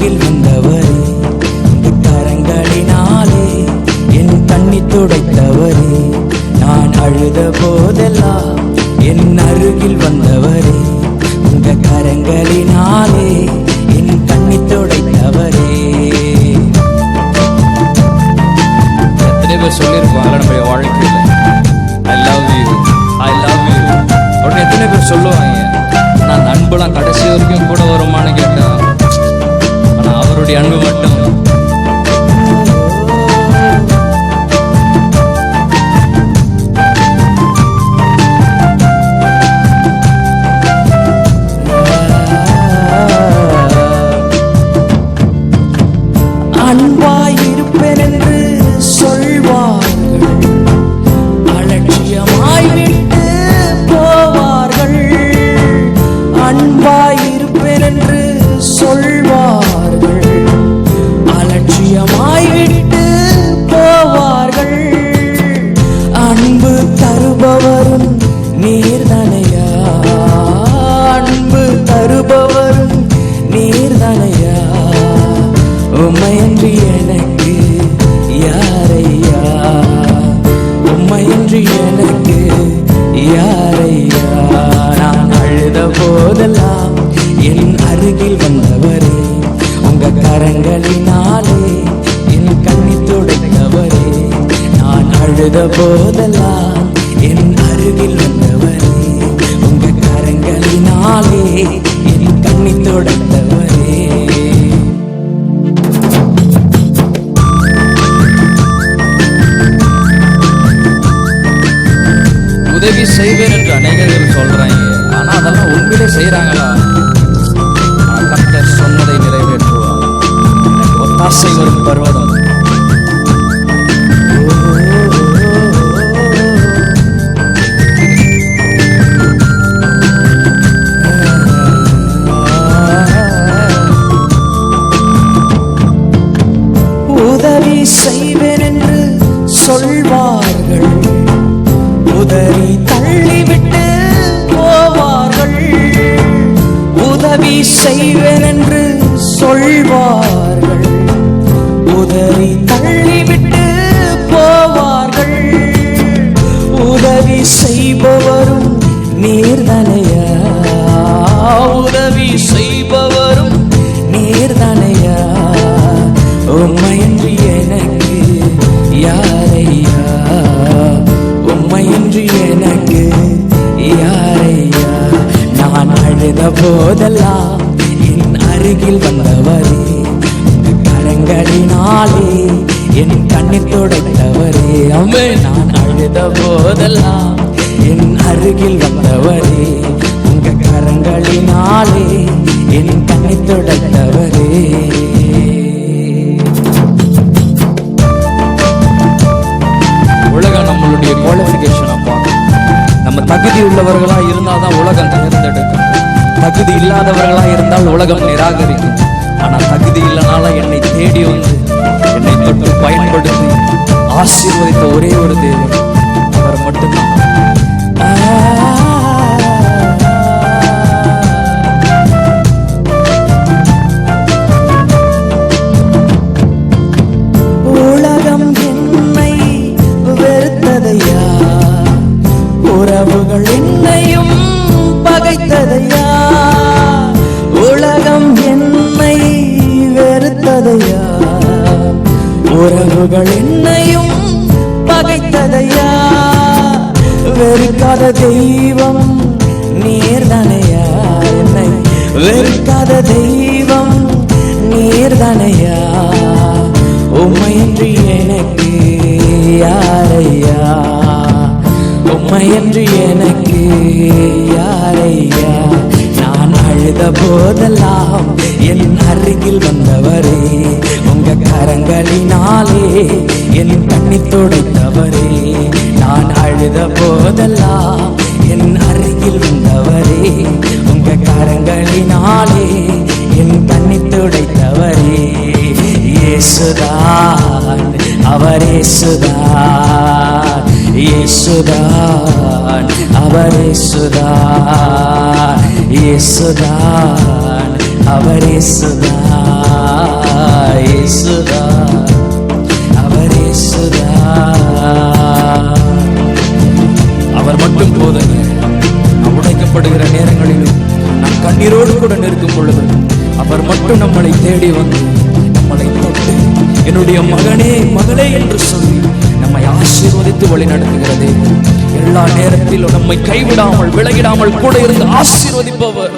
அருகில் வந்தவரே, உங்க கரங்களினாலே என் கண்ணீர் துடைத்தவரே, நான் அழுத போதெல்லாம் என் அருகில் வந்தவரே, உங்க கரங்களினாலே என் கண்ணீர் துடைத்தவரே. எத்தனை பேர் சொல்லியிருப்பாங்க நம்முடைய வாழ்க்கையில் I love you, I love you அப்படின்னு எத்தனை பேர் சொல்லுவாங்க. நான் அன்புலாம் கடைசி வரைக்கும் கூட வருமானு கேட்டா, ஆனா அவருடைய அன்பு மட்டும் அன்பாயிருப்பேன் என்று சொல்வார்கள், அலட்சியமாய் விட்டு போவார்கள். அன்பாயிருப்பேன் என்று சொல்வார்கள், அலட்சியமாய் விட்டு போவார்கள். அன்பு தருபவரும் நீர்தனையா, அன்பு தருபவரும் நீர்தனையா, உம்மையன்றி எனக்கு யாரையா, உம்மையன்றி எனக்கு யாரையா. நான் அழுத போதெல்லாம் என் அருகில் வந்தவரே, உங்க கரங்களினாலே என் கண்ணீர் துடைத்தவரே, நான் அழுத போதெல்லாம் என் அருகில் வந்தவரே, உங்க கரங்களினாலே என் கண்ணீர் துடைத்தவரே. உதவி செய்வேன் என்று அநேகர்கள் சொல்றாங்க. ஆனா அதெல்லாம் உண்மையிலே செய்யறாங்களா? கர்த்தர் சொன்னதை நிறைவேற்றுவார். எனக்கு ஒத்தாசை வரும் பர்வதம். உதவி செய்வேன் என்று சொல்வார்கள், உதவி தள்ளிவிட்டு போவார்கள். உதவி செய்வேன் என்று சொல்வார்கள், உதவி தள்ளிவிட்டு போவார்கள். உதவி செய்பவரும் நீர்தனையா, உதவி செய்பவரும் நீர்தனையா, உம்மையன்றி எனக்கு யாரையா, உம்மையன்றி எனக்கு யாரையா. நான் அழுத போதெல்லாம் என் அருகில் வந்தவரே, கரங்களினாலே என் கண்ணீர் துடைத்தவரே. அம்மே, நான் அழுத போதெல்லாம் என் அருகில் வந்தவரே, உங்க கரங்களினாலே என் கண்ணீர் துடைத்தவரே. உலகம் நம்மளுடைய குவாலிஃபிகேஷனை பார்க்கும். நம்ம தகுதி உள்ளவர்களா இருந்தால்தான் உலகம் தேர்ந்தெடுக்கும். தகுதி இல்லாதவர்களா இருந்தால் உலகம் நிராகரிக்கும். ஆனா தகுதி இல்லைனால என்னை தேடி வந்து என்னை தொட்டு பயன்படுத்தி ஆசீர்வதித்த ஒரே ஒரு தேவன் அவர் மட்டும்தான். உலகம் என்னை வெறுத்ததையா, உறவுகள் என்னையும் பகைத்ததையா. உலகம் என்னை வெறுத்ததையா, உறவுகள் என்னையும் பகைத்ததையா. வெறுக்காத தெய்வம் நீர்தனையா, என்னை வெறுக்காத தெய்வம் நீர்தனையா. உம்மையன்றி எனக்கு யாரையா, உம்மையன்றி எனக்கு யாரையா. நான் அழுத போதெல்லாம் என் அருகில் வந்தவரே, உங்க கரங்களினாலே என் கண்ணீர் துடைத்தவரே. நான் அழுத போதெல்லாம் என் அருகில் வந்தவரே, உங்க கரங்களினாலே என் கண்ணீர் துடைத்தவரே. இயேசுதான், அவர் இயேசுதான், இயேசுதான், அவர் இயேசுதான், இயேசுதான், அவர் இயேசுதான், இயேசுதான், அவர் இயேசுதான். அவர் மட்டும் போதுங்க. நாம் உடைக்கப்படுகிற நேரங்களிலும் நாம் கண்ணீரோடு கூட நிற்கும் பொழுது அவர் மட்டும் நம்மளை தேடி வந்து நம்மளை தொட்டு என்னுடைய மகனே மகளே என்று சொல்லி நம்மை ஆசீர்வதித்து வழி நடத்துகிறதே. எல்லா நேரத்திலும் நம்மை கைவிடாமல் விலகிடாமல் கூட இருந்து ஆசீர்வதிப்பவர்.